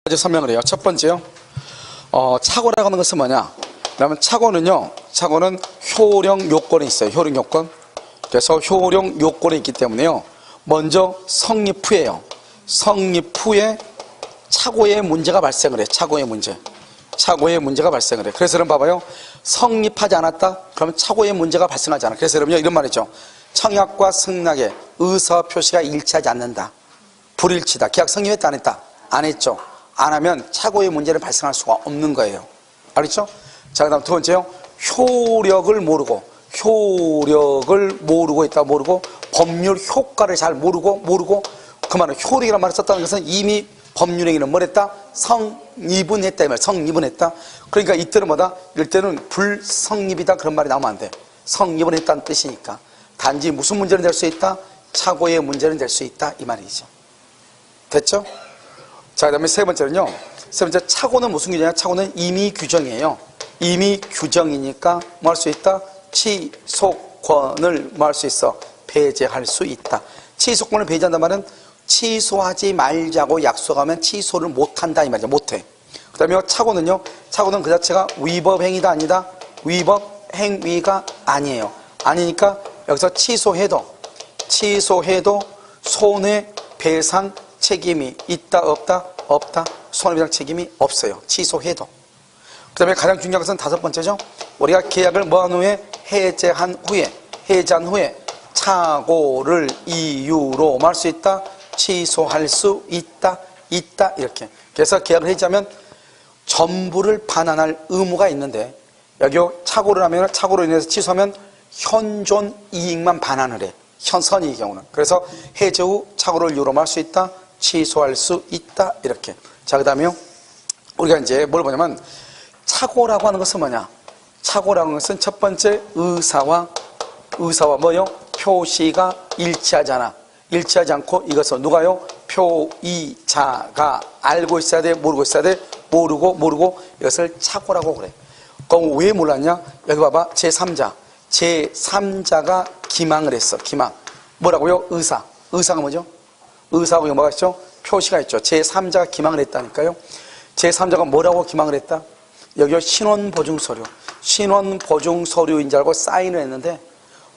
가지 설명을 해요. 첫 번째요. 착오라고 하는 것은 뭐냐? 그러면 착오는 효령 요건이 있어요. 효령 요건. 그래서 효령 요건이 있기 때문에요. 먼저 성립 후에요. 성립 후에 착오의 문제가 발생을 해. 착오의 문제가 발생을 해. 그래서 여러분 봐봐요. 성립하지 않았다? 그러면 착오의 문제가 발생하지 않아. 그래서 여러분요, 이런 말이죠. 청약과 승낙의 의사 표시가 일치하지 않는다. 불일치다. 계약 성립했다, 안 했다? 안 했죠. 안 하면 착오의 문제는 발생할 수가 없는 거예요. 알겠죠? 자, 그 다음 두 번째요. 효력을 모르고 법률 효과를 잘 모르고 그 말은 효력이라는 말을 썼다는 것은 이미 법률행위는 뭘 했다? 성립은 했다. 이 말. 성립은 했다. 그러니까 이때는 뭐다? 이럴 때는 불성립이다. 그런 말이 나오면 안 돼. 성립은 했다는 뜻이니까. 단지 무슨 문제는 될 수 있다? 착오의 문제는 될 수 있다. 이 말이죠. 됐죠? 자, 그 다음에 세 번째는요. 세 번째, 착오는 무슨 규정이냐? 착오는 임의 규정이에요. 임의 규정이니까 뭐 할 수 있다? 취소권을 뭐 할 수 있어? 배제할 수 있다. 취소권을 배제한단 말은 취소하지 말자고 약속하면 취소를 못한다 이 말이죠. 못해. 그 다음에 착오는 그 자체가 위법행위다 아니다? 위법행위가 아니에요. 아니니까 여기서 취소해도 손해배상 책임이 있다 없다? 없다. 손해배상 책임이 없어요. 취소해도. 그 다음에 가장 중요한 것은 다섯 번째죠. 우리가 계약을 뭐한 후에 해제한 후에 착오를 이유로 말 수 있다. 취소할 수 있다 이렇게. 그래서 계약을 해지하면 전부를 반환할 의무가 있는데 여기 착오를 하면 착오로 인해서 취소하면 현존 이익만 반환을 해. 선이익의 경우는. 그래서 해제 후 착오를 이유로 말 수 있다. 취소할 수 있다 이렇게. 자, 그 다음에요. 우리가 이제 뭘 보냐면 착오라고 하는 것은 뭐냐? 착오라고 하는 것은 첫 번째 의사와 뭐요? 표시가 일치하지 않고 이것은 누가요? 표의자가 알고 있어야 돼? 모르고 있어야 돼? 모르고 이것을 착오라고 그래. 그럼 왜 몰랐냐? 여기 봐봐. 제3자가 기망을 했어. 기망. 뭐라고요? 의사가 뭐죠? 의사하고 뭐가 있죠? 표시가 있죠. 제3자가 기망을 했다니까요. 제3자가 뭐라고 기망을 했다? 여기요. 신원보증서류인 줄 알고 사인을 했는데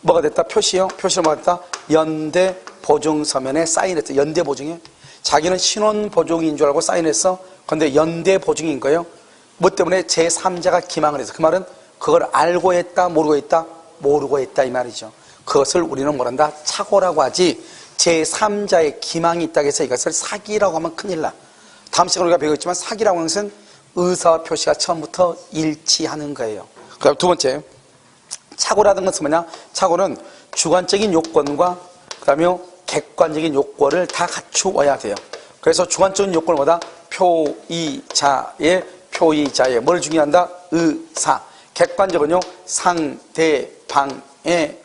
뭐가 됐다? 표시요. 표시로 뭐가 됐다? 연대보증서면에 사인했어. 연대보증에. 자기는 신원보증인 줄 알고 사인했어. 그런데 연대보증인 거예요. 뭐 때문에 제3자가 기망을 했어. 그 말은 그걸 알고 했다? 모르고 했다? 모르고 했다 이 말이죠. 그것을 우리는 뭐란다? 착오라고 하지. 제3자의 기망이 있다고 해서 이것을 사기라고 하면 큰일 나. 다음 시간에 우리가 배우겠지만 사기라고 하는 것은 의사와 표시가 처음부터 일치하는 거예요. 그 다음 두 번째, 착오라는 것은 뭐냐? 착오는 주관적인 요건과 그 다음에 객관적인 요건을 다 갖추어야 돼요. 그래서 주관적인 요건은 뭐다? 표의자의 뭘 중요한다? 의사. 객관적은요, 상대방의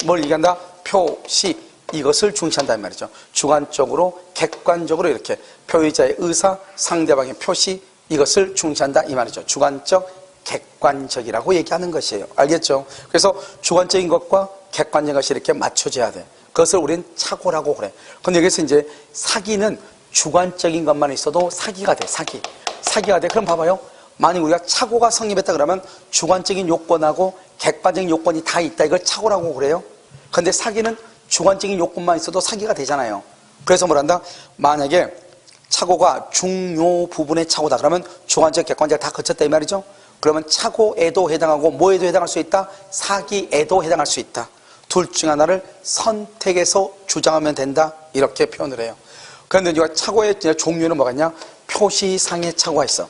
뭘 얘기한다? 표시. 이것을 중시한다는 말이죠. 주관적으로, 객관적으로 이렇게 표의자의 의사, 상대방의 표시, 이것을 중시한다 이 말이죠. 주관적, 객관적이라고 얘기하는 것이에요. 알겠죠? 그래서 주관적인 것과 객관적인 것이 이렇게 맞춰져야 돼. 그것을 우리는 착오라고 그래. 근데 여기서 이제 사기는 주관적인 것만 있어도 사기가 돼. 사기가 돼. 그럼 봐봐요. 만약 우리가 착오가 성립했다 그러면 주관적인 요건하고 객관적인 요건이 다 있다. 이걸 착오라고 그래요. 근데 사기는 주관적인 요건만 있어도 사기가 되잖아요. 그래서 뭐란다? 만약에 착오가 중요 부분의 착오다 그러면 주관적, 객관적 다 거쳤다 이 말이죠. 그러면 착오에도 해당하고 뭐에도 해당할 수 있다? 사기에도 해당할 수 있다. 둘 중 하나를 선택해서 주장하면 된다 이렇게 표현을 해요. 그런데 우리가 착오의 종류는 뭐가 있냐? 표시상의 착오가 있어.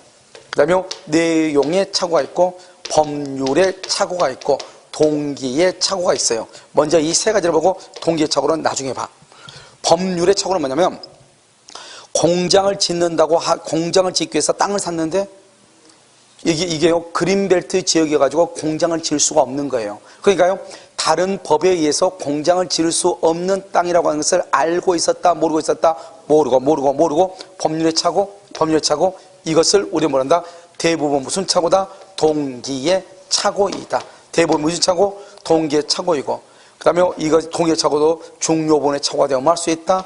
그 다음에 내용의 착오가 있고 법률의 착오가 있고 동기의 착오가 있어요. 먼저 이 세 가지를 보고 동기의 착오는 나중에 봐. 법률의 착오는 뭐냐면 공장을 짓기 위해서 땅을 샀는데 이게요 그린벨트 지역이어가지고 공장을 지을 수가 없는 거예요. 그러니까요 다른 법에 의해서 공장을 지을 수 없는 땅이라고 하는 것을 알고 있었다 모르고 있었다 모르고 법률의 착오 이것을 우리 뭐란다? 대부분 무슨 착오다? 동기의 착오이다. 대부분 무슨 착오? 동기의 착오이고 그 다음에 이거 동기의 착오도 중요본의 착오가 되면 할 수 있다?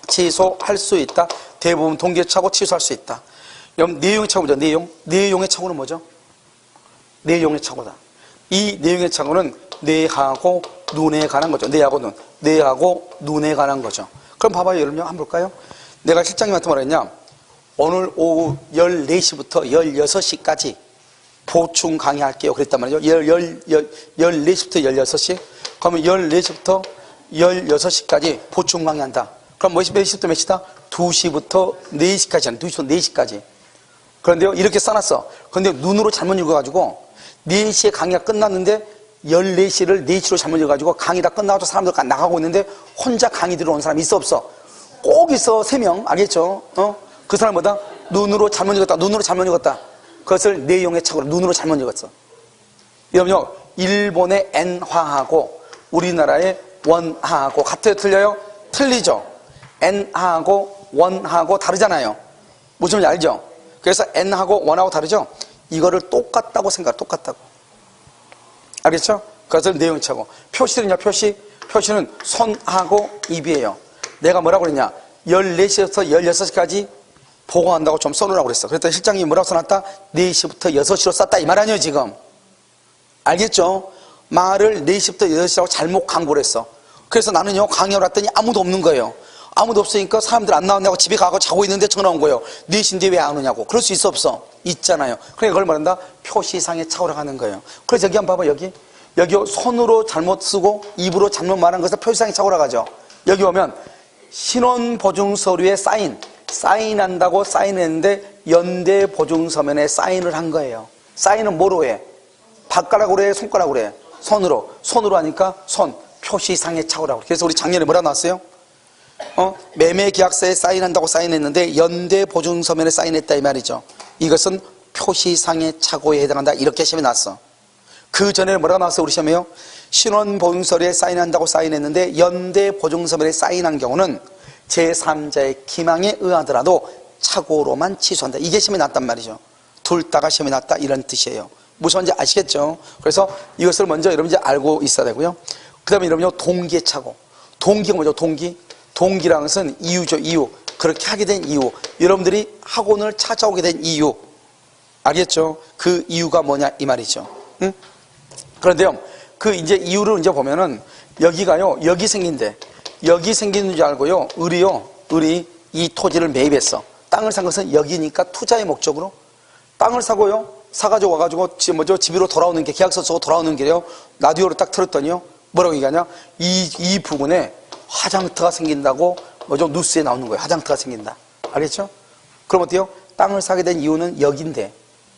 취소할 수 있다. 대부분 동기차고 취소할 수 있다. 그럼 내용의 착오죠. 내용의 착오는 뭐죠? 내용의 착오다. 이 내용의 착오는 뇌하고 눈에 관한 거죠. 뇌하고 눈에 관한 거죠. 그럼 봐봐요. 여러분 한번 볼까요? 내가 실장님한테 뭐라 했냐? 오늘 오후 14시부터 16시까지 보충 강의할게요. 그랬단 말이죠. 14시부터 16시. 그러면 14시부터 16시까지 보충 강의한다. 그럼 몇 시부터 몇 시다? 2시부터 4시까지잖아요. 2시부터 4시까지. 그런데요, 이렇게 써놨어. 그런데 눈으로 잘못 읽어가지고 4시에 강의가 끝났는데 14시를 4시로 잘못 읽어가지고 강의 다 끝나고 사람들 나가고 있는데 혼자 강의 들어온 사람 있어 없어? 꼭 있어. 3명. 알겠죠? 그 사람보다 눈으로 잘못 읽었다. 그것을 내용의 착오로 눈으로 잘못 읽었어. 여러분요, 일본의 N화하고 우리나라의 원화하고 같아요? 틀려요? 틀리죠. N하고 원하고 다르잖아요. 무슨 말인지 알죠? 그래서 N하고 원하고 다르죠? 이거를 똑같다고 생각해. 똑같다고. 알겠죠? 그것을 내용의 착오. 표시는요, 표시는 손하고 입이에요. 내가 뭐라고 그랬냐? 14시부터 16시까지 보고한다고 좀 써놓으라고 그랬어. 그랬더니 실장님이 뭐라고 써놨다? 4시부터 6시로 썼다 이 말 아니에요 지금. 알겠죠? 말을 4시부터 6시라고 잘못 강구를 했어. 그래서 나는요 강의를 왔더니 아무도 없는 거예요. 아무도 없으니까 사람들 안 나왔냐고 집에 가고 자고 있는데 전화 온 거예요. 4시인데 왜 안 오냐고. 그럴 수 있어 없어? 있잖아요. 그러니까 그걸 말한다? 표시상의 착오라고 하는 거예요. 그래서 여기 한번 봐봐. 여기 손으로 잘못 쓰고 입으로 잘못 말한 것을 표시상의 착오라고 하죠. 여기 오면 신원보증서류에 사인한다고 사인했는데 연대보증서면에 사인을 한 거예요. 사인은 뭐로 해? 발가락으로 해? 손가락으로 해? 손으로 하니까 표시상의 착오라고. 그래서 우리 작년에 뭐라 나왔어요? 매매계약서에 사인한다고 사인했는데 연대보증서면에 사인했다 이 말이죠. 이것은 표시상의 착오에 해당한다 이렇게 시험에 나왔어. 그 전에 뭐라고 나왔어요? 우리 시험에요? 신원보증서류에 사인한다고 사인했는데 연대보증서면에 사인한 경우는 제3자의 기망에 의하더라도 착오로만 취소한다. 이게 시험에 났단 말이죠. 둘 다가 시험에 났다 이런 뜻이에요. 무슨 말인지 아시겠죠? 그래서 이것을 먼저 여러분이 알고 있어야 되고요. 그 다음에 여러분요 동기의 착오. 동기가 뭐죠? 동기라는 것은 이유죠. 이유. 그렇게 하게 된 이유. 여러분들이 학원을 찾아오게 된 이유. 알겠죠? 그 이유가 뭐냐 이 말이죠. 응? 그런데요, 그 이제 이유를 이제 보면은 여기가요, 여기 생긴 줄 알고요, 을이 이 토지를 매입했어. 땅을 산 것은 여기니까 투자의 목적으로 땅을 사고요, 사가지고 와가지고 집으로 돌아오는 게 계약서 쓰고 돌아오는 길에요, 라디오를 딱 틀었더니요, 뭐라고 얘기하냐? 이 부분에 화장터가 생긴다고 뉴스에 나오는 거예요. 화장터가 생긴다. 알겠죠? 그럼 어때요? 땅을 사게 된 이유는 여기인데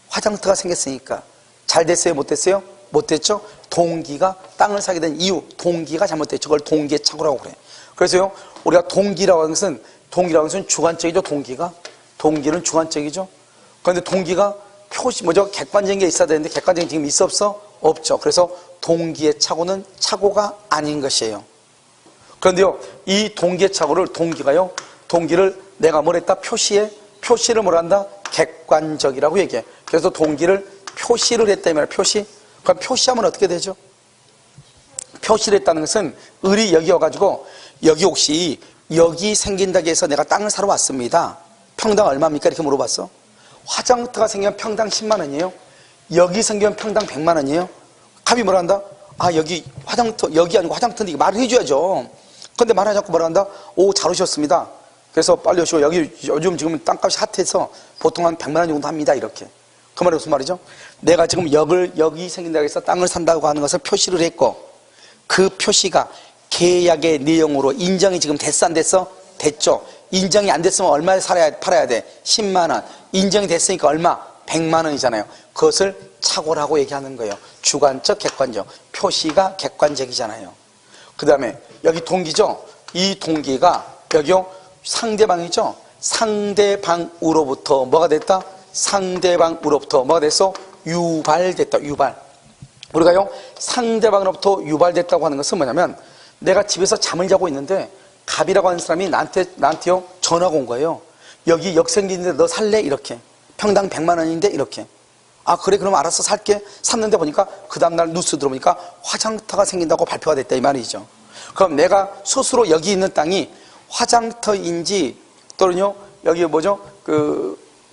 화장터가 생겼으니까 잘 됐어요? 못 됐어요? 못 됐죠? 동기가 땅을 사게 된 이유, 동기가 잘못됐죠. 그걸 동기의 착오라고 그래. 그래서요, 우리가 동기라고 하는 것은 주관적이죠. 동기는 주관적이죠. 그런데 동기가 객관적인 게 있어야 되는데 객관적인 게 지금 있어 없어? 없죠. 그래서 동기의 착오는 착오가 아닌 것이에요. 그런데요, 이 동기의 착오를 동기를 내가 뭐랬다? 표시를 뭐란다? 객관적이라고 얘기해. 그래서 동기를 표시를 했다 이 말이야. 그럼 표시하면 어떻게 되죠? 표시를 했다는 것은 을이 여기 와가지고 여기 혹시 여기 생긴다고 해서 내가 땅을 사러 왔습니다. 평당 얼마입니까? 이렇게 물어봤어. 화장터가 생기면 평당 10만 원이에요. 여기 생기면 평당 100만 원이에요. 갑이 뭐라 한다? 여기 화장터, 여기 아니고 화장터인데 말을 해줘야죠. 근데 말하지 않고 뭐라 한다? 잘 오셨습니다. 그래서 빨리 오시고 여기 요즘 지금 땅값이 핫해서 보통 한 100만 원 정도 합니다. 이렇게. 그 말이 무슨 말이죠? 내가 지금 여기 생긴다고 해서 땅을 산다고 하는 것을 표시를 했고 그 표시가 계약의 내용으로 인정이 지금 됐어 안 됐어? 됐죠. 인정이 안 됐으면 얼마에 팔아야 돼? 10만 원. 인정이 됐으니까 얼마? 100만 원이잖아요. 그것을 착오라고 얘기하는 거예요. 주관적, 객관적. 표시가 객관적이잖아요. 그 다음에 여기 동기죠. 이 동기가 여기요 상대방이죠. 상대방으로부터 뭐가 됐다? 상대방으로부터 뭐가 됐어? 유발됐다. 유발. 우리가요 상대방으로부터 유발됐다고 하는 것은 뭐냐면 내가 집에서 잠을 자고 있는데 갑이라고 하는 사람이 나한테요 전화가 온 거예요. 여기 역생기인데 너 살래? 이렇게. 평당 100만 원인데 이렇게. 그래 그럼 알았어 살게. 샀는데 보니까 그 다음날 뉴스 들어보니까 화장터가 생긴다고 발표가 됐다 이 말이죠. 그럼 내가 스스로 여기 있는 땅이 화장터인지 또는요 여기 뭐죠?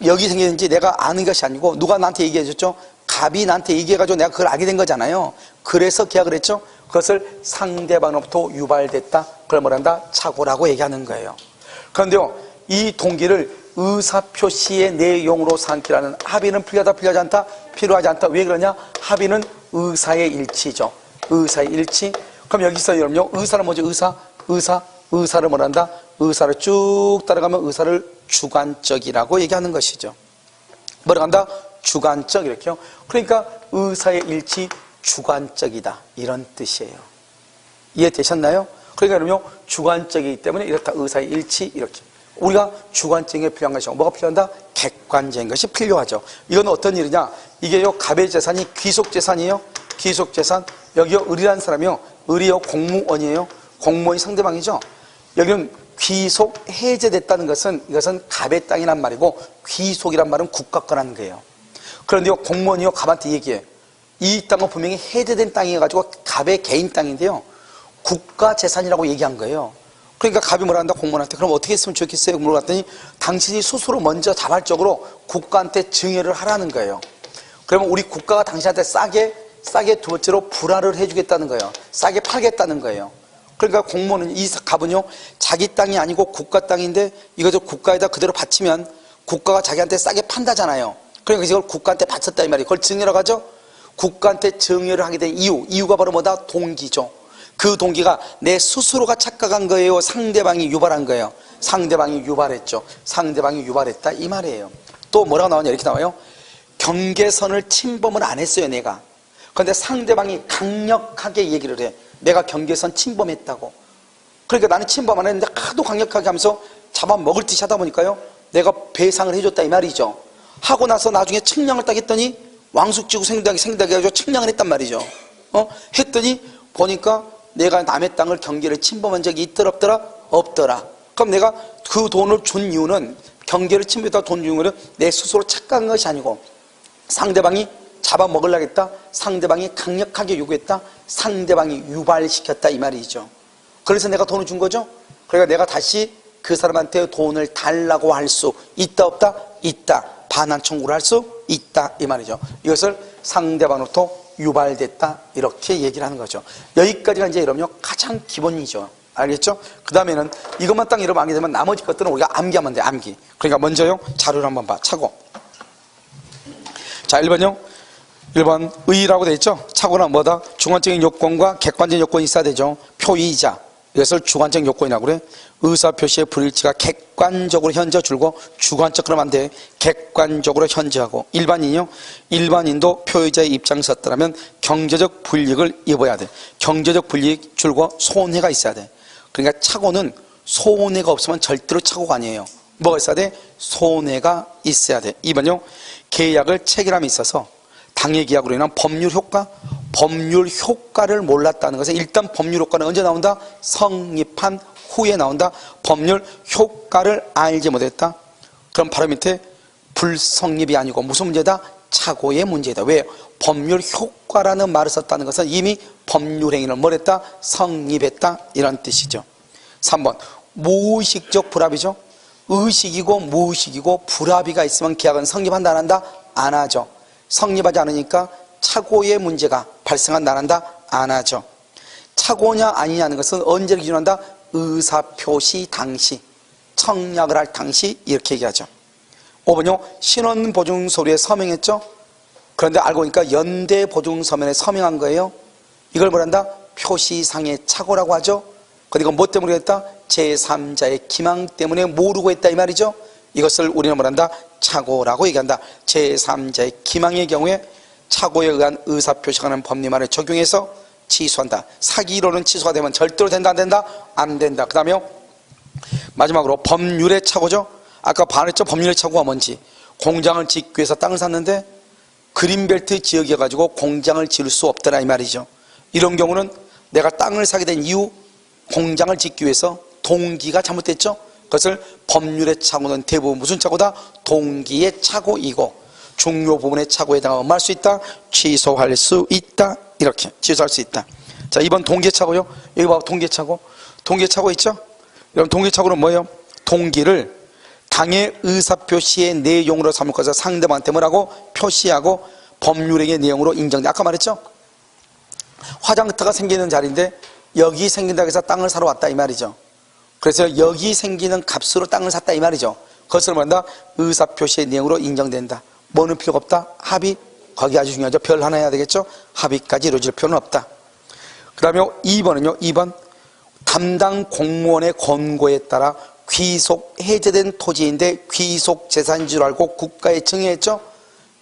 여기 생겼는지 내가 아는 것이 아니고 누가 나한테 얘기해 줬죠? 갑이 나한테 얘기해가지고 내가 그걸 알게 된 거잖아요. 그래서 계약을 했죠. 그것을 상대방으로부터 유발됐다. 그걸 뭐란다? 착오라고 얘기하는 거예요. 그런데요, 이 동기를 의사표시의 내용으로 삼기라는 합의는 필요하다, 필요하지 않다? 필요하지 않다. 왜 그러냐? 합의는 의사의 일치죠. 의사의 일치. 그럼 여기서 여러분요, 의사는 뭐죠? 의사를 뭐란다? 의사를 쭉 따라가면 의사를 주관적이라고 얘기하는 것이죠. 뭐라고 한다? 주관적 이렇게요. 그러니까 의사의 일치 주관적이다 이런 뜻이에요. 이해되셨나요? 그러니까 여러분요, 주관적이기 때문에 이렇다. 의사의 일치 이렇게. 우리가 주관적인 게 필요한 것이고 뭐가 필요한다? 객관적인 것이 필요하죠. 이건 어떤 일이냐? 이게요, 갑의 재산이 귀속재산이에요. 귀속재산. 여기요, 을이라는 사람이요, 을이요 공무원이에요. 공무원이 상대방이죠. 여기는 귀속 해제됐다는 것은 이것은 갑의 땅이란 말이고 귀속이란 말은 국가 거라는 거예요. 그런데요, 공무원이요 갑한테 얘기해. 이 땅은 분명히 해제된 땅이어가지고 갑의 개인 땅인데요, 국가 재산이라고 얘기한 거예요. 그러니까 갑이 뭐라 한다? 공무원한테. 그럼 어떻게 했으면 좋겠어요? 물어봤더니 당신이 스스로 먼저 자발적으로 국가한테 증여를 하라는 거예요. 그러면 우리 국가가 당신한테 싸게 두 번째로 불화를 해주겠다는 거예요. 싸게 팔겠다는 거예요. 그러니까 공무원은, 이 갑은요, 자기 땅이 아니고 국가 땅인데 이것을 국가에다 그대로 바치면 국가가 자기한테 싸게 판다잖아요. 그러니까 이걸 국가한테 바쳤다 이 말이에요. 그걸 증여라고 하죠. 국가한테 증여를 하게 된 이유가 바로 뭐다? 동기죠. 그 동기가 내 스스로가 착각한 거예요? 상대방이 유발한 거예요? 상대방이 유발했죠. 상대방이 유발했다 이 말이에요. 또 뭐라고 나오냐? 이렇게 나와요. 경계선을 침범을 안 했어요 내가. 그런데 상대방이 강력하게 얘기를 해. 내가 경계선 침범했다고. 그러니까 나는 침범 안 했는데 하도 강력하게 하면서 잡아먹을 듯이 하다 보니까요, 내가 배상을 해줬다 이 말이죠. 하고 나서 나중에 측량을 딱 했더니 왕숙지구 생각이 해가지고 측량을 했단 말이죠. 했더니 보니까 내가 남의 땅을 경계를 침범한 적이 있더라 없더라? 없더라. 그럼 내가 그 돈을 준 이유는, 경계를 침범했다 돈 준 이유는 내 스스로 착각한 것이 아니고 상대방이 잡아먹으려겠다, 상대방이 강력하게 요구했다, 상대방이 유발시켰다 이 말이죠. 그래서 내가 돈을 준 거죠. 그러니까 내가 다시 그 사람한테 돈을 달라고 할 수 있다 없다? 있다. 반환 청구를 할 수 있다 이 말이죠. 이것을 상대방으로부터 유발됐다 이렇게 얘기를 하는 거죠. 여기까지가 이제 여러분요 가장 기본이죠. 알겠죠? 그 다음에는 이것만 딱 여러분 알게 되면 나머지 것들은 우리가 암기하면 돼. 암기. 그러니까 먼저요, 자료를 한번 봐. 차고. 자, 1번요. 1번 의라고 되어 있죠. 착오는 뭐다? 주관적인 요건과 객관적인 요건이 있어야 되죠. 표의자, 이것을 주관적인 요건이라고 그래. 의사표시의 불일치가 객관적으로 현저줄고, 주관적 그러면 안 돼. 객관적으로 현저하고. 일반인이요, 일반인도 표의자의 입장에 섰더라면 경제적 불이익을 입어야 돼. 경제적 불이익 줄고 손해가 있어야 돼. 그러니까 착오는 손해가 없으면 절대로 착오가 아니에요. 뭐가 있어야 돼? 손해가 있어야 돼. 2번요, 계약을 체결함에 있어서 당해계약으로 인한 법률 효과를 몰랐다는 것은, 일단 법률 효과는 언제 나온다? 성립한 후에 나온다. 법률 효과를 알지 못했다. 그럼 바로 밑에 불성립이 아니고 무슨 문제다? 착오의 문제다. 왜? 법률 효과라는 말을 썼다는 것은 이미 법률 행위를 뭘 했다? 성립했다 이런 뜻이죠. 3번 무의식적 불합이죠. 의식이고 무의식이고 불합의가 있으면 계약은 성립한다 안 한다? 안 하죠. 성립하지 않으니까 착오의 문제가 발생한다 안 한다? 안 하죠. 착오냐 아니냐는 것은 언제를 기준한다? 의사표시 당시, 청약을 할 당시 이렇게 얘기하죠. 5번요, 신원보증서류에 서명했죠. 그런데 알고 보니까 연대보증서면에 서명한 거예요. 이걸 뭐란다? 표시상의 착오라고 하죠. 그리고 뭐 때문에 했다? 제3자의 기망 때문에 모르고 했다 이 말이죠. 이것을 우리는 뭐란다? 착오라고 얘기한다. 제3자의 기망의 경우에 착오에 의한 의사표시가 하는 법리만을 적용해서 취소한다. 사기로는 취소가 되면 절대로 된다 안 된다? 안 된다. 그 다음에요, 마지막으로 법률의 착오죠. 아까 반했죠. 법률의 착오가 뭔지. 공장을 짓기 위해서 땅을 샀는데 그린벨트 지역이어가지고 공장을 지을 수 없더라 이 말이죠. 이런 경우는 내가 땅을 사게 된 이유, 공장을 짓기 위해서 동기가 잘못됐죠. 그것을 법률의 착오는 대부분 무슨 착오다? 동기의 착오이고, 중요 부분의 착오에 해당하면 말 수 있다? 취소할 수 있다. 이렇게 취소할 수 있다. 자, 2번 동기착오요. 여기 봐, 동기착오. 동기착오 있죠? 여러분, 동기착오는 뭐예요? 동기를 당의 의사표시의 내용으로 삼을 것을 상대방한테 뭐라고 표시하고 법률행위의 내용으로 인정돼. 아까 말했죠? 화장터가 생기는 자리인데 여기 생긴다고 해서 땅을 사러 왔다 이 말이죠. 그래서 여기 생기는 값으로 땅을 샀다 이 말이죠. 그것을 뭐한다? 의사표시의 내용으로 인정된다. 뭐는 필요가 없다? 합의. 거기 아주 중요하죠. 별 하나 해야 되겠죠? 합의까지 이루어질 필요는 없다. 그 다음에 2번은요. 2번 담당 공무원의 권고에 따라 귀속 해제된 토지인데 귀속 재산인 줄 알고 국가에 증여했죠.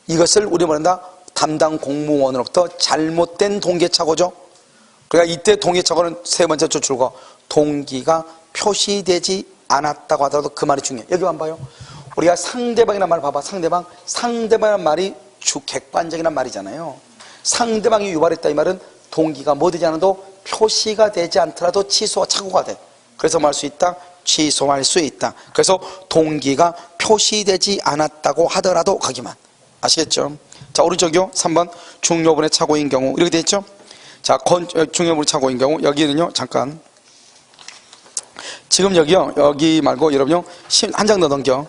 이것을 우리 뭐란다? 담당 공무원으로부터 잘못된 동기착오죠. 그러니까 이때 동기착오는 세 번째 줄거 동기가 표시되지 않았다고 하더라도 그 말이 중요해. 여기만 봐요. 우리가 상대방이라는 말을 봐봐. 상대방이라는 말이 객관적이란 말이잖아요. 상대방이 유발했다 이 말은 동기가 뭐 되지 않아도 표시가 되지 않더라도 취소와 착오가 돼. 그래서 뭐 할 수 있다? 취소할 수 있다. 그래서 동기가 표시되지 않았다고 하더라도 거기만. 아시겠죠? 자, 오른쪽이요. 3번 중요분의 착오인 경우 이렇게 돼 있죠? 자, 중요분의 착오인 경우 여기는요. 잠깐. 지금 여기요. 여기 말고 여러분요. 한 장 더 넘겨.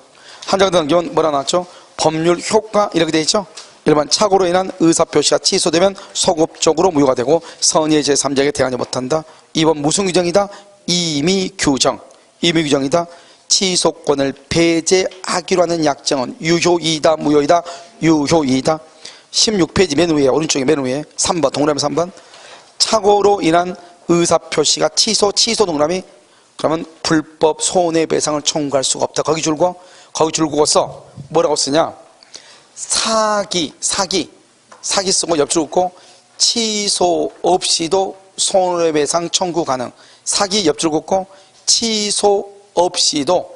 한 장 더 넘기면 뭐라 나왔죠? 법률 효과 이렇게 돼 있죠? 1번 착오로 인한 의사표시가 취소되면 소급적으로 무효가 되고 선의의 제3자에게 대항하지 못한다. 2번 무슨 규정이다? 임의규정. 임의규정이다. 취소권을 배제하기로 하는 약정은 유효이다 무효이다? 유효이다. 16페이지 맨 위에 오른쪽에 맨 위에 3번 동그라미 3번 착오로 인한 의사표시가 취소 동그라미 그러면 불법 손해배상을 청구할 수가 없다. 거기 줄고 써 뭐라고 쓰냐? 사기 쓰고 옆줄 긋고 취소 없이도 손해배상 청구 가능. 사기 옆줄 긋고 취소 없이도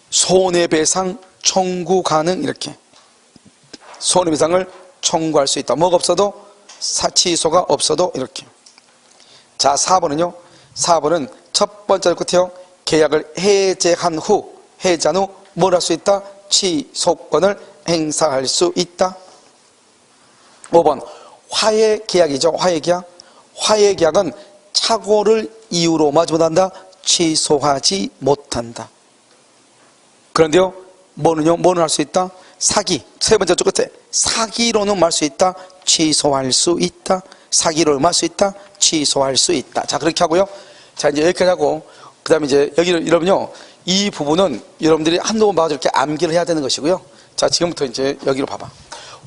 손해배상 청구 가능. 이렇게 손해배상을 청구할 수 있다. 뭐가 없어도 취소가 없어도 이렇게. 자, 4번은요. 4번은 첫 번째 끝에요. 계약을 해제한 후 뭘 할 수 있다? 취소권을 행사할 수 있다. 5번 화해계약이죠. 화해계약은 착오를 이유로 마지 못한다? 취소하지 못한다. 그런데요. 뭐는 할 수 있다? 사기. 세 번째 쪽 끝에 사기로는 말 수 있다? 취소할 수 있다. 사기로 말 수 있다? 취소할 수 있다. 자, 그렇게 하고요. 자, 이제 여기까지 하고 그 다음에 이제 여기를 여러분요. 이 부분은 여러분들이 한두 번 봐서 이렇게 암기를 해야 되는 것이고요. 자, 지금부터 이제 여기로 봐봐.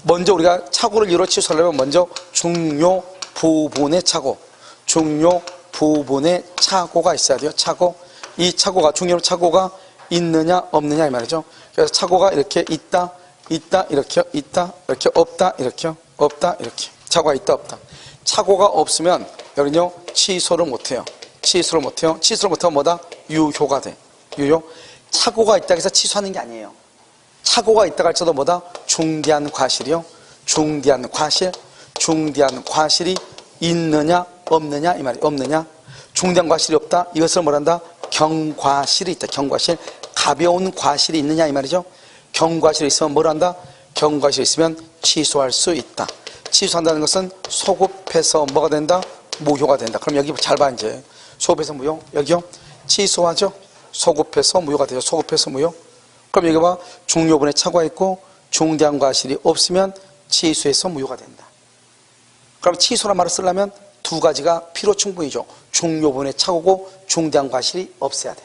먼저 우리가 착오를 이유로 취소하려면 먼저 중요 부분의 착오가 있어야 돼요. 이 착오가 중요 착오가 있느냐 없느냐 이 말이죠. 그래서 착오가 이렇게 있다 이렇게 없다 이렇게 착오가 있다 없다. 착오가 없으면 여기는요 취소를 못해요. 취소를 못하면 뭐다? 유효가 돼. 착오가 있다고 해서 취소하는 게 아니에요. 착오가 있다고 할지도 뭐다? 중대한 과실이요. 중대한 과실이 있느냐 없느냐 이 말이에요. 없느냐. 중대한 과실이 없다. 이것을 뭐란다? 경과실이 있다. 경과실. 가벼운 과실이 있느냐 이 말이죠. 경과실이 있으면 뭘 한다? 경과실이 있으면 취소할 수 있다. 취소한다는 것은 소급해서 뭐가 된다? 무효가 된다. 그럼 여기 잘 봐 이제. 소급해서 무효. 여기요. 취소하죠. 소급해서 무효가 되죠. 소급해서 무효. 그럼 여기 봐. 중요분에 착오가 있고 중대한 과실이 없으면 취소해서 무효가 된다. 그럼 취소란 말을 쓰려면 두 가지가 필요 충분이죠. 중요분에 착오고 중대한 과실이 없어야 돼.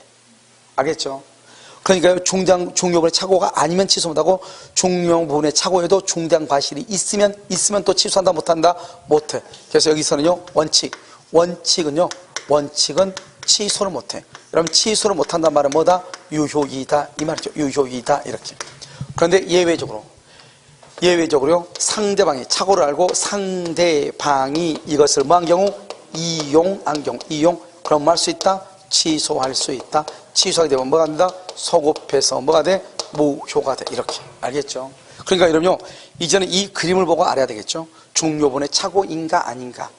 알겠죠? 그러니까 중요분에 착오가 아니면 취소 못하고 중요분에 착오에도 중대한 과실이 있으면 또 취소한다 못한다? 못해. 그래서 여기서는요 원칙은 취소를 못해. 그럼 취소를 못한다는 말은 뭐다? 유효이다 이 말이죠. 유효이다 이렇게. 그런데 예외적으로요 상대방이 착오를 알고 상대방이 이것을 뭐한 경우? 이용한 경우 그럼 뭐 할 수 있다? 취소할 수 있다. 취소하게 되면 뭐가 된다? 소급해서 뭐가 돼? 무효가 돼. 이렇게. 알겠죠? 그러니까 여러분요 이제는 이 그림을 보고 알아야 되겠죠? 중요분의 착오인가 아닌가,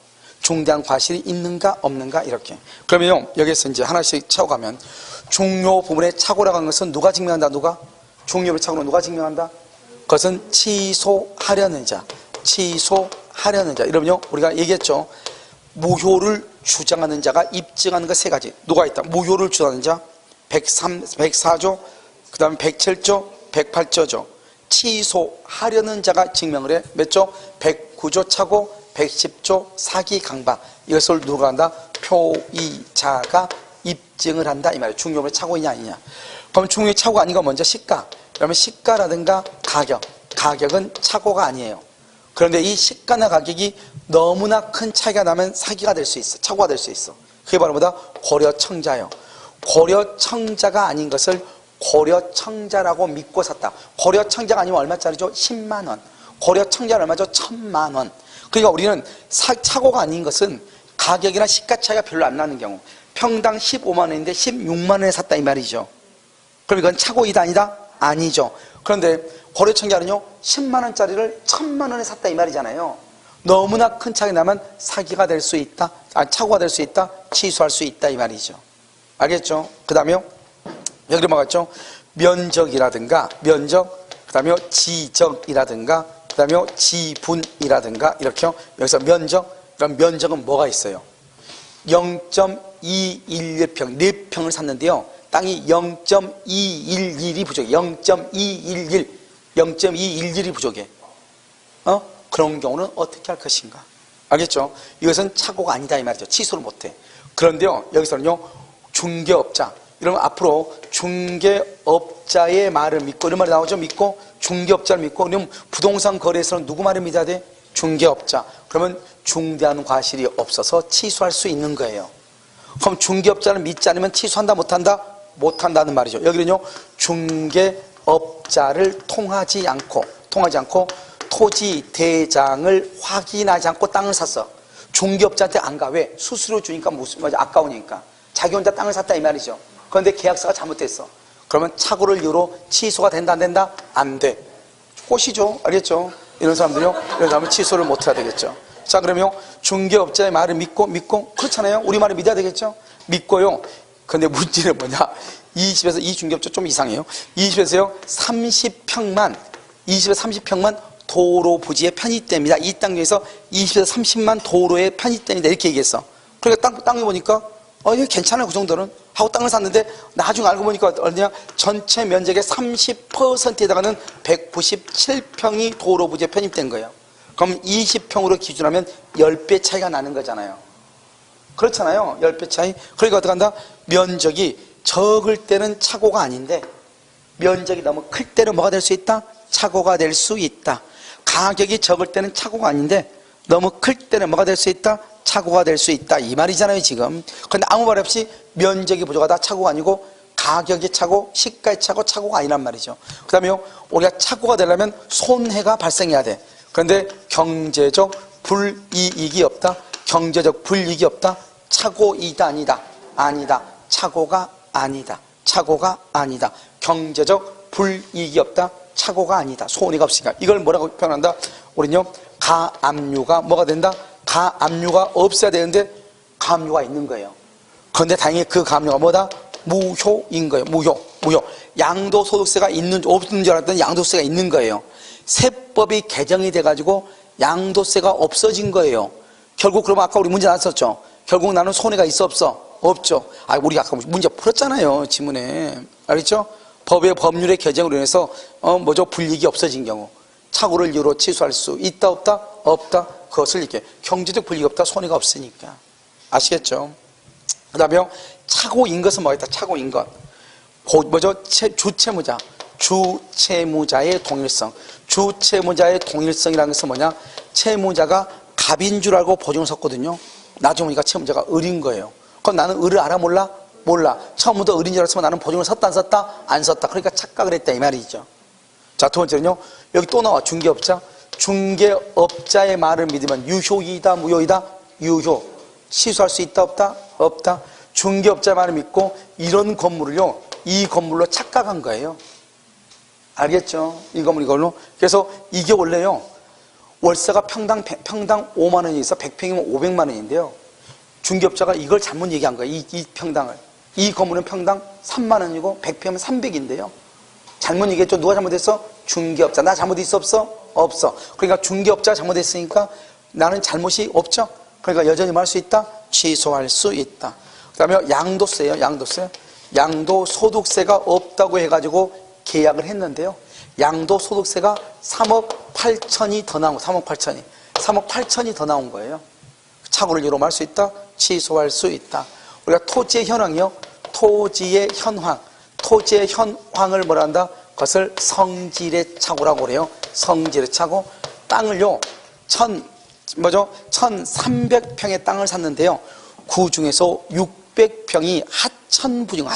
중대한 과실이 있는가 없는가 이렇게. 그러면요 여기서 이제 하나씩 채워가면 중요 부분의 착오라고 하는 것은 누가 증명한다? 중요 부분의 착오는 누가 증명한다? 그것은 취소하려는 자. 이러면요 우리가 얘기했죠. 무효를 주장하는 자가 입증하는 것 세 가지. 누가 있다? 무효를 주장하는 자 104조 그 다음에 107조, 108조죠. 취소하려는 자가 증명을 해. 몇 조? 109조 차고, 110조 사기 강박. 이것을 누가 한다? 표의자가 입증을 한다 이 말이에요. 중요물이 차고이냐 아니냐. 그럼 중요물이 차고가 아닌 건 먼저 시가. 그러면 시가라든가 가격. 가격은 차고가 아니에요. 그런데 이 시가나 가격이 너무나 큰 차이가 나면 사기가 될 수 있어. 차고가 될 수 있어. 그게 바로 뭐다? 고려청자요. 고려청자가 아닌 것을 고려청자라고 믿고 샀다. 고려청자가 아니면 얼마짜리죠? 10만 원. 고려청자는 얼마죠? 1000만 원. 그러니까 우리는 차고가 아닌 것은 가격이나 시가 차이가 별로 안 나는 경우, 평당 15만 원인데 16만 원에 샀다 이 말이죠. 그럼 이건 차고이다 아니다? 아니죠. 그런데 고려청자는요 10만 원짜리를 1000만 원에 샀다 이 말이잖아요. 너무나 큰 차이 나면 사기가 될 수 있다, 차고가 될 수 있다, 취소할 수 있다 이 말이죠. 알겠죠? 그 다음에요 여기로 막았죠. 면적이라든가 면적, 그 다음에 지적이라든가, 그 다음에 지분이라든가 이렇게요. 여기서 면적, 그럼 면적은 뭐가 있어요? 0.211평, 4평을 샀는데요. 땅이 0.211이 부족해. 0.211이 부족해. 그런 경우는 어떻게 할 것인가? 알겠죠? 이것은 착오가 아니다 이 말이죠. 취소를 못해. 그런데요, 여기서는요, 중개업자. 이러면 앞으로 중개업자의 말을 믿고, 이런 말이 나오죠? 믿고, 중개업자를 믿고, 그러면 부동산 거래에서는 누구 말을 믿어야 돼? 중개업자. 그러면 중대한 과실이 없어서 취소할 수 있는 거예요. 그럼 중개업자를 믿지 않으면 취소한다 못한다? 못한다는 말이죠. 여기는요 중개업자를 통하지 않고 토지 대장을 확인하지 않고 땅을 샀어. 중개업자한테 안 가. 왜? 수수료 주니까 아까우니까. 자기 혼자 땅을 샀다 이 말이죠. 그런데 계약서가 잘못됐어. 그러면 착오를 이유로 취소가 된다 안 된다? 안 돼. 꽃이죠. 알겠죠? 이런 사람들이요. 이런 사람은 취소를 못 해야 되겠죠. 자, 그러면 중개업자의 말을 믿고 그렇잖아요. 우리 말을 믿어야 되겠죠. 믿고요. 근데 문제는 뭐냐? 이 집에서, 이 중개업자 좀 이상해요. 이 집에서요 30평만 도로 부지에 편입됩니다. 이 땅 중에서 20에서 30만 도로에 편입됩니다. 이렇게 얘기했어. 그러니까 땅을 보니까 이거 괜찮아요. 그 정도는 하고 땅을 샀는데 나중에 알고 보니까 어디냐? 전체 면적의 30%에 해당하는 197평이 도로 부지에 편입된 거예요. 그럼 20평으로 기준하면 10배 차이가 나는 거잖아요. 그렇잖아요. 10배 차이. 그러니까 어떻게 한다? 면적이 적을 때는 착오가 아닌데 면적이 너무 클 때는 뭐가 될 수 있다? 착오가 될 수 있다. 가격이 적을 때는 착오가 아닌데 너무 클 때는 뭐가 될 수 있다? 착오가 될 수 있다 이 말이잖아요 지금. 그런데 아무 말 없이 면적이 부족하다 착오가 아니고 가격이 차고 시가의 착오가 아니란 말이죠. 그 다음에 우리가 착오가 되려면 손해가 발생해야 돼. 그런데 경제적 불이익이 없다. 경제적 불이익이 없다. 착오이다 아니다. 착오가 아니다. 경제적 불이익이 없다. 착오가 아니다. 손해가 없으니까. 이걸 뭐라고 표현한다? 우리는요 가압류가 뭐가 된다? 가압류가 없어야 되는데 가압류가 있는 거예요. 그런데 다행히 그 가압류가 뭐다? 무효인 거예요. 무효. 양도소득세가 없는 줄 알았더니 양도세가 있는 거예요. 세법이 개정이 돼가지고 양도세가 없어진 거예요. 결국 그러면 아까 우리 문제 나왔었죠. 결국 나는 손해가 있어 없어? 없죠. 우리가 아까 문제 풀었잖아요. 지문에. 알겠죠? 법률의 개정으로 인해서 불이익이 없어진 경우 착오를 이유로 취소할 수 있다 없다? 없다. 그것을 이렇게 경제적 불이익이 없다. 손해가 없으니까. 아시겠죠? 그 다음에 착오인 것은 뭐가 있다? 착오인 것. 주채무자의 동일성. 주채무자의 동일성이라는 것은 뭐냐? 채무자가 갑인 줄 알고 보증을 섰거든요. 나중에 보니까 채무자가 을인 거예요. 그럼 나는 을을 알아 몰라? 몰라. 처음부터 을인 줄 알았으면 나는 보증을 섰다 안 섰다? 안 섰다. 그러니까 착각을 했다 이 말이죠. 자, 두 번째는요. 여기 또 나와. 중개업자. 중개업자의 말을 믿으면 유효이다 무효이다? 유효. 취소할 수 있다 없다? 없다. 중개업자의 말을 믿고 이런 건물을요 이 건물로 착각한 거예요. 알겠죠? 이 건물 이걸로. 그래서 이게 원래요 월세가 평당 5만 원이 있어. 100평이면 500만 원인데요 중개업자가 이걸 잘못 얘기한 거예요. 이 평당을. 이 건물은 평당 3만 원이고 100평이면 300인데요 잘못 얘기했죠. 누가 잘못했어? 중개업자. 나 잘못 있어 없어? 없어. 그러니까 중개업자가 잘못했으니까 나는 잘못이 없죠. 그러니까 여전히 뭐 할 수 있다? 취소할 수 있다. 그 다음에 양도세예요. 양도소득세가 없다고 해가지고 계약을 했는데요. 양도소득세가 3억 8천이 더 나온, 3억 8천이 더 나온 거예요. 착오를 이용할 수 있다, 취소할 수 있다. 우리가 토지의 현황이요. 토지의 현황을 뭐라 한다? 그것을 성질의 착오라고 그래요. 성질의 착오. 땅을요, 1300평의 땅을 샀는데요. 그 중에서 600평이 하천부지고,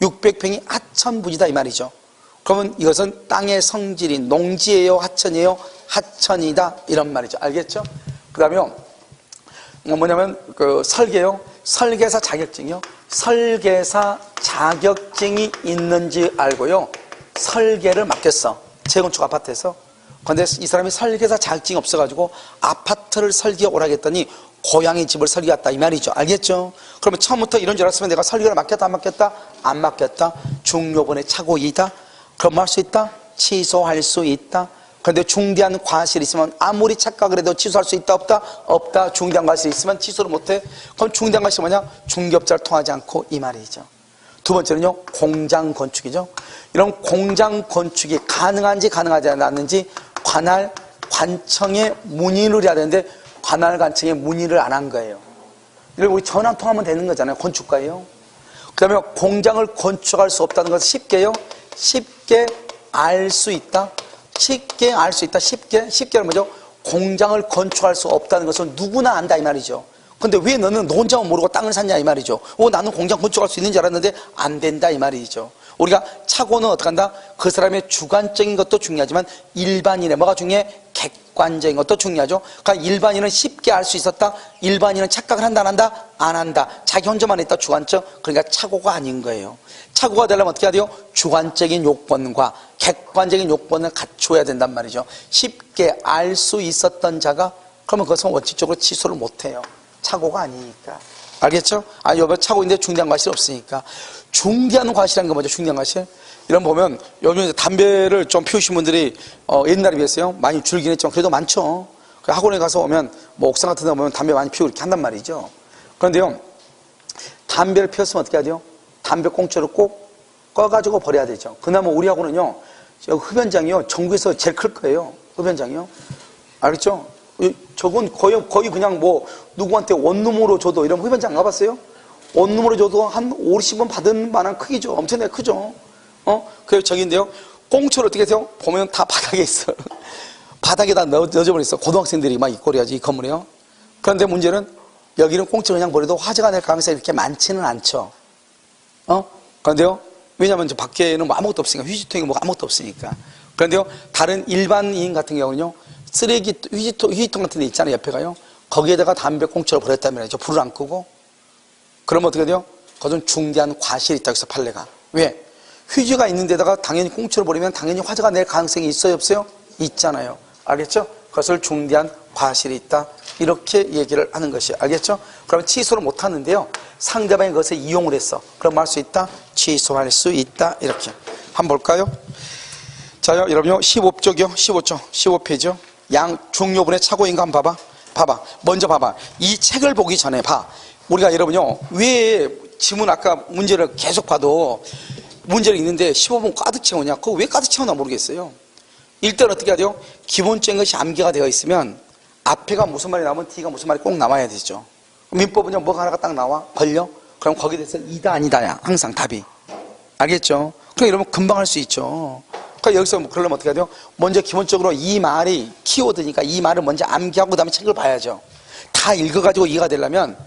600평이 하천부지다 이 말이죠. 그러면 이것은 땅의 성질이 농지예요, 하천이에요? 하천이다 이런 말이죠. 알겠죠? 그 다음에 뭐냐면 그 설계요. 설계사 자격증이요. 설계사 자격증이 있는지 알고요. 설계를 맡겼어. 재건축 아파트에서. 그런데 이 사람이 설계사 자격증이 없어가지고 아파트를 설계 오라고 했더니 고향의 집을 설계했다 이 말이죠. 알겠죠? 그러면 처음부터 이런 줄 알았으면 내가 설계를 맡겼다 안 맡겼다? 안 맡겼다. 중요본의 착오이다. 그럼 할 수 있다? 취소할 수 있다. 그런데 중대한 과실이 있으면 아무리 착각을 해도 취소할 수 있다 없다? 없다. 중대한 과실이 있으면 취소를 못해. 그럼 중대한 과실이 뭐냐? 중개업자를 통하지 않고 이 말이죠. 두 번째는요, 공장 건축이죠. 이런 공장 건축이 가능한지 가능하지 않았는지 관할 관청에 문의를 해야 되는데 관할 관청에 문의를 안 한 거예요. 이걸 우리 전화 통하면 되는 거잖아요. 건축가예요. 그 다음에 공장을 건축할 수 없다는 것을 쉽게 알 수 있다. 쉽게는 뭐죠? 공장을 건축할 수 없다는 것을 누구나 안다 이 말이죠. 근데 왜 너는 너 혼자만 모르고 땅을 샀냐 이 말이죠. 나는 공장 건축할 수 있는 줄 알았는데 안 된다 이 말이죠. 우리가 착오는 어떻게 한다? 그 사람의 주관적인 것도 중요하지만 일반인의 뭐가 중요해? 객관적인 것도 중요하죠. 그러니까 일반인은 쉽게 알 수 있었다. 일반인은 착각을 한다 안 한다? 안 한다. 자기 혼자만 있다 주관적. 그러니까 착오가 아닌 거예요. 착오가 되려면 어떻게 해야 돼요? 주관적인 요건과 객관적인 요건을 갖춰야 된단 말이죠. 쉽게 알 수 있었던 자가 그러면 그것은 원칙적으로 취소를 못해요. 착오가 아니니까. 알겠죠? 여기 착오 있는데 중대한 과실이 없으니까. 중대한 과실이라는 건 뭐죠? 중대한 과실? 이런 보면 요즘 담배를 좀 피우신 분들이 옛날에 비해서요 많이 줄긴 했지만 그래도 많죠. 학원에 가서 오면 뭐 옥상 같은 데 보면 담배 많이 피우고 이렇게 한단 말이죠. 그런데요, 담배를 피웠으면 어떻게 해야 돼요? 담배 꽁초를 꼭 꺼가지고 버려야 되죠. 그나마 우리 학원은요, 흡연장이요 전국에서 제일 클 거예요. 흡연장이요. 알겠죠? 저건 거의 그냥 뭐 누구한테 원룸으로 줘도, 이런 흡연장 가봤어요? 원룸으로 줘도 한 50원 받은 만한 크기죠. 엄청나게 크죠. 그래서 저기인데요, 꽁초를 어떻게 해요? 보면 다 바닥에 있어. 바닥에다 넣어버렸어. 고등학생들이 막 있고 그래야지, 이 건물이요. 그런데 문제는 여기는 꽁초를 그냥 버려도 화재가 날 가능성이 그렇게 많지는 않죠. 그런데요, 왜냐면 저 밖에는 뭐 아무것도 없으니까, 휴지통이 뭐 아무것도 없으니까. 그런데요, 다른 일반인 같은 경우는요, 쓰레기 휴지통 같은 데 있잖아요, 옆에 가요. 거기에다가 담배 꽁초를 버렸다면 불을 안 끄고. 그러면 어떻게 돼요? 그것은 중대한 과실이 있다고 해서 판례가. 왜? 휴지가 있는 데다가 당연히 꽁초를 버리면 당연히 화재가 날 가능성이 있어요, 없어요? 있잖아요. 알겠죠? 그것을 중대한 과실이 있다. 이렇게 얘기를 하는 것이. 알겠죠? 그러면 취소를 못 하는데요, 상대방이 그것을 이용을 했어. 그럼 할 수 있다? 취소할 수 있다. 이렇게. 한번 볼까요? 자요, 여러분요, 15쪽이요. 15페이지요. 중요분의 착오인가 한번 봐봐. 먼저 봐봐. 이 책을 보기 전에 봐. 우리가 여러분요, 왜 지문 아까 문제를 계속 봐도 문제를 읽는데 15분 가득 채우냐? 그거 왜 가득 채우나 모르겠어요. 일단 어떻게 해야 돼요? 기본적인 것이 암기가 되어 있으면 앞에가 무슨 말이 나오면 뒤가 무슨 말이 꼭 나와야 되죠. 민법은요, 뭐가 하나가 딱 나와? 걸려? 그럼 거기에 대해서 이다 아니다야. 항상 답이. 알겠죠? 그럼 여러분 금방 할 수 있죠. 그러니까 여기서 그러려면 어떻게 해야 돼요? 먼저 기본적으로 이 말이 키워드니까 이 말을 먼저 암기하고 그 다음에 책을 봐야죠. 다 읽어가지고 이해가 되려면,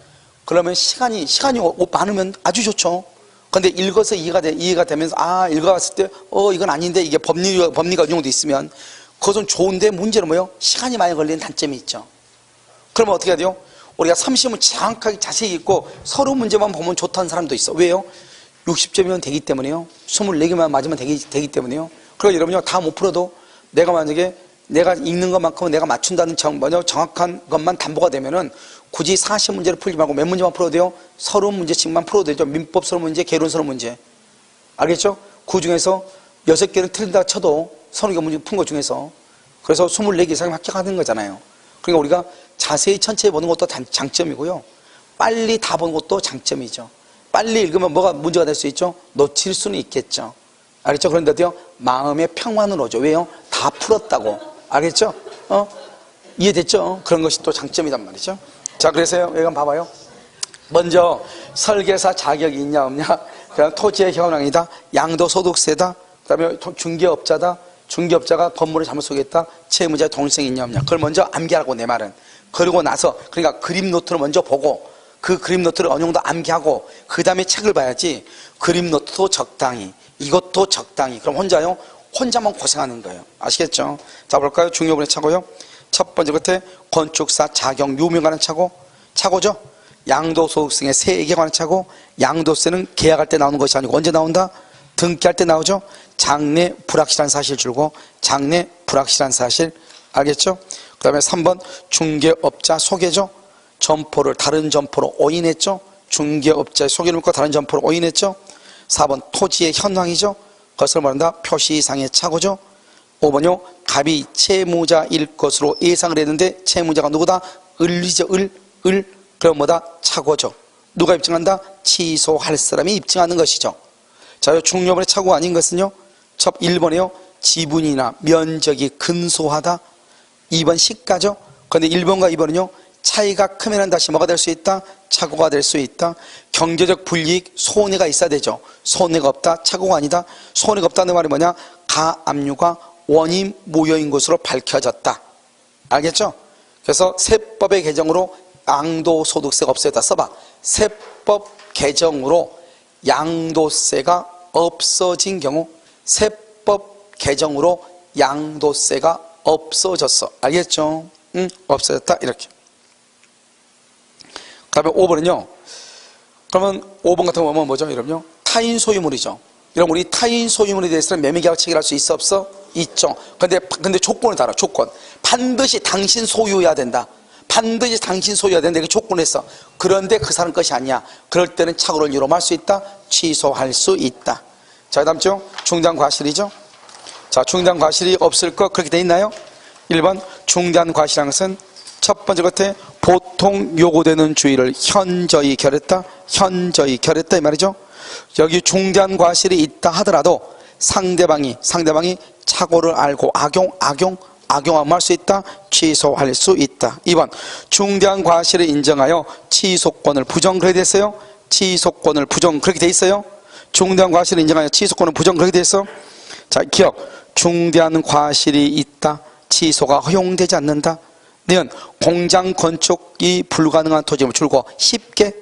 그러면 시간이 많으면 아주 좋죠. 근데 읽어서 이해가 되면서, 읽어봤을 때, 이건 아닌데, 이게 법리가 응용돼 있으면, 그것은 좋은데, 문제는 뭐예요? 시간이 많이 걸리는 단점이 있죠. 그러면 어떻게 해야 돼요? 우리가 30문 정확하게 자세히 읽고, 서로 문제만 보면 좋다는 사람도 있어. 왜요? 60점이면 되기 때문에요. 24개만 맞으면 되기 때문에요. 그리고 여러분요, 다 못 풀어도, 내가 만약에, 내가 읽는 것만큼은 내가 맞춘다는 정확한 것만 담보가 되면은, 굳이 40문제를 풀지 말고 몇 문제만 풀어도 돼요? 서론 문제씩만 풀어도 되죠. 민법 서론 문제, 개론 서론 문제. 알겠죠? 그 중에서 6개는 틀린다 쳐도 30개 문제 푼 것 중에서. 그래서 24개 이상이 합격하는 거잖아요. 그러니까 우리가 자세히 천천히 보는 것도 장점이고요. 빨리 다 보는 것도 장점이죠. 빨리 읽으면 뭐가 문제가 될 수 있죠? 놓칠 수는 있겠죠. 알겠죠? 그런데도요, 마음의 평안은 오죠. 왜요? 다 풀었다고. 알겠죠? 이해됐죠? 그런 것이 또 장점이란 말이죠. 자, 그래서요, 여기 한번 봐봐요. 먼저, 설계사 자격이 있냐, 없냐. 그다음 토지의 현황이다. 양도소득세다. 그 다음에 중개업자다. 중개업자가 건물을 잘못 소개했다. 채무자의 동생이 있냐, 없냐. 그걸 먼저 암기하라고, 내 말은. 그러고 나서, 그러니까 그림 노트를 먼저 보고, 그 그림 노트를 어느 정도 암기하고, 그 다음에 책을 봐야지. 그림 노트도 적당히, 이것도 적당히. 그럼 혼자요? 혼자만 고생하는 거예요. 아시겠죠? 자, 볼까요? 중요분의 차고요. 첫 번째 끝에 건축사 자격 유무에 관한 차고죠. 양도소득세의 세액에 관한 차고, 양도세는 계약할 때 나오는 것이 아니고 언제 나온다? 등기할 때 나오죠. 장래 불확실한 사실 줄고, 장래 불확실한 사실. 알겠죠? 그 다음에 3번 중개업자 소개죠. 점포를 다른 점포로 오인했죠. 중개업자의 소개를 믿고 다른 점포로 오인했죠. 4번 토지의 현황이죠. 그것을 말한다 표시상의 착오죠. 5번요 갑이 채무자일 것으로 예상을 했는데 채무자가 누구다? 을이죠. 을. 그럼 뭐다? 착오죠. 누가 입증한다? 취소할 사람이 입증하는 것이죠. 자, 중요번의 착오 아닌 것은요, 첫 1번에요 지분이나 면적이 근소하다. 2번 시가죠. 그런데 1번과 2번은요 차이가 크면 다시 뭐가 될 수 있다? 착오가 될 수 있다. 경제적 불이익, 손해가 있어야 되죠. 손해가 없다, 착오가 아니다. 손해가 없다는 말이 뭐냐? 가압류가 원인 무효인 것으로 밝혀졌다. 알겠죠? 그래서 세법의 개정으로 양도소득세가 없어졌다. 써봐. 세법 개정으로 양도세가 없어진 경우, 세법 개정으로 양도세가 없어졌어. 알겠죠? 없어졌다. 이렇게. 그 다음에 5번은요. 그러면 5번 같은 경우는 뭐죠? 여러분요? 타인 소유물이죠. 여러분, 우리 타인 소유물에 대해서는 매매계약 체결할 수 있어, 없어? 있죠. 근데 조건을 달아, 조건. 반드시 당신 소유해야 된다. 반드시 당신 소유해야 된다. 이렇게 조건을 했어. 그런데 그 사람 것이 아니야. 그럴 때는 착오를 유로할 수 있다. 취소할 수 있다. 자, 그 다음 죠 중대한 과실이죠. 자, 중대한 과실이 없을 것, 그렇게 돼 있나요? 1번, 중대한 과실이라는 것은 첫 번째 것에 보통 요구되는 주의를 현저히 결했다. 현저히 결했다 이 말이죠. 여기 중대한 과실이 있다 하더라도 상대방이 착오를 알고 악용하면 할 수 있다. 취소할 수 있다. 2번, 중대한 과실을 인정하여 취소권을 부정. 그렇게 됐어요. 취소권을 부정. 그렇게 돼 있어요. 중대한 과실을 인정하여 취소권을 부정. 그렇게 돼 있어. 자, 기억. 중대한 과실이 있다. 취소가 허용되지 않는다. 는 공장 건축이 불가능한 토지를 줄고 쉽게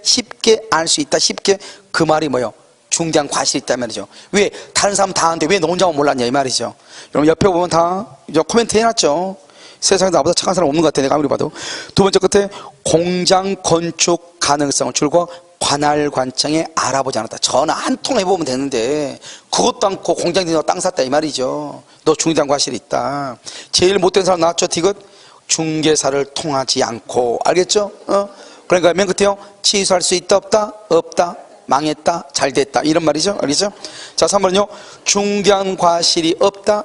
알 수 있다. 쉽게. 그 말이 뭐예요? 중대한 과실이 있단 말이죠. 왜? 다른 사람 다 하는데 왜 너 혼자만 몰랐냐 이 말이죠. 여러분 옆에 보면 다 코멘트 해놨죠. 세상에 나보다 착한 사람 없는 것 같아 내가 아무리 봐도. 두 번째 끝에 공장 건축 가능성을 줄고 관할관청에 알아보지 않았다. 전화 한 통 해보면 되는데 그것도 않고 공장에 너 땅 샀다 이 말이죠. 너 중대한 과실이 있다. 제일 못된 사람 나왔죠. 디귿. 중개사를 통하지 않고. 알겠죠? 그러니까 맨 끝에요 취소할 수 있다 없다? 없다. 망했다. 잘됐다. 이런 말이죠. 알겠죠? 자, 3번은요 중대한 과실이 없다.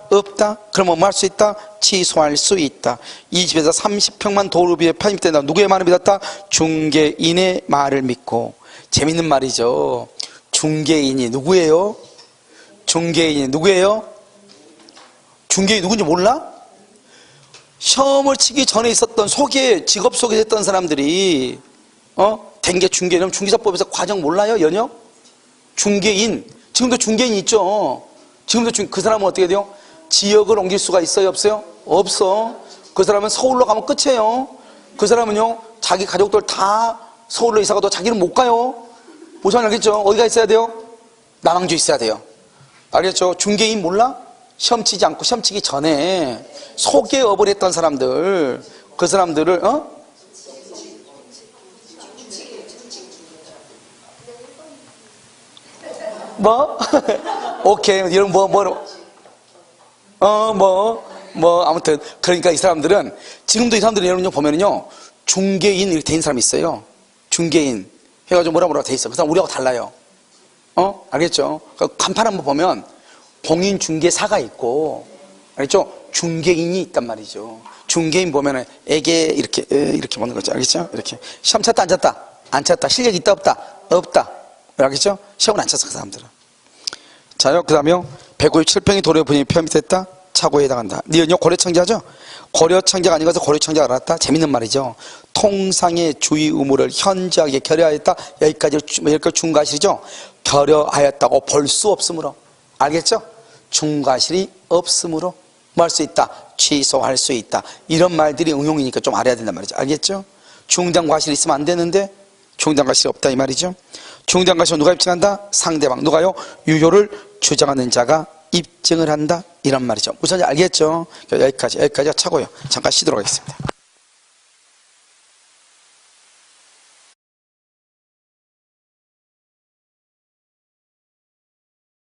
그러면 뭐 할 수 있다? 취소할 수 있다. 이 집에서 30평만 도로비에 편입된다. 누구의 말을 믿었다? 중개인의 말을 믿고. 재밌는 말이죠. 중개인이 누구예요? 중개인이 누구예요? 중개인이 누군지 몰라? 시험을 치기 전에 있었던 직업 소개했던 사람들이 된 게 중개인. 중개사법에서 과정 몰라요? 연역? 중개인. 지금도 중개인 있죠. 지금도 그 사람은 어떻게 돼요? 지역을 옮길 수가 있어요? 없어요? 없어. 그 사람은 서울로 가면 끝이에요. 그 사람은요 자기 가족들 다 서울로 이사 가도 자기는 못 가요. 무슨 말 알겠죠? 어디가 있어야 돼요? 남양주 있어야 돼요. 알겠죠? 중개인 몰라? 시험 치지 않고 시험 치기 전에 소개업을 했던 사람들, 그 사람들을 뭐? 오케이. 이런 아무튼 그러니까 이 사람들은 지금도 이 사람들이 여러분 보면은요 중개인 이렇게 돼 있는 사람이 있어요. 중개인 해가지고 뭐라 돼 있어. 그 사람 우리하고 달라요. 알겠죠? 간판 한번 보면 공인중개사가 있고, 알겠죠? 중개인이 있단 말이죠. 중개인 보면은 애게 이렇게 보는 거죠. 알겠죠? 이렇게 시험 쳤다 안 쳤다? 안 쳤다. 실력 있다 없다? 없다. 알겠죠? 시험을 안 쳤어 그 사람들은. 자요. 그 다음에요 157평이 도로에 분양이 포함이 됐다. 착오에 해당한다. 니은요 고려청자죠? 고려청자가 아닌 것을 고려청자가 알았다. 재밌는 말이죠. 통상의 주의 의무를 현저하게 결여하였다. 여기까지 중과실이죠. 결여하였다고 볼 수 없으므로. 알겠죠? 중과실이 없으므로 뭐 할 수 있다? 취소할 수 있다. 이런 말들이 응용이니까 좀 알아야 된단 말이죠. 알겠죠? 중단과실이 있으면 안 되는데 중단과실이 없다 이 말이죠. 중단과실은 누가 입증한다? 상대방. 누가요? 유효를 주장하는 자가 입증을 한다 이런 말이죠. 우선 알겠죠? 여기까지가 차고요. 잠깐 쉬도록 하겠습니다.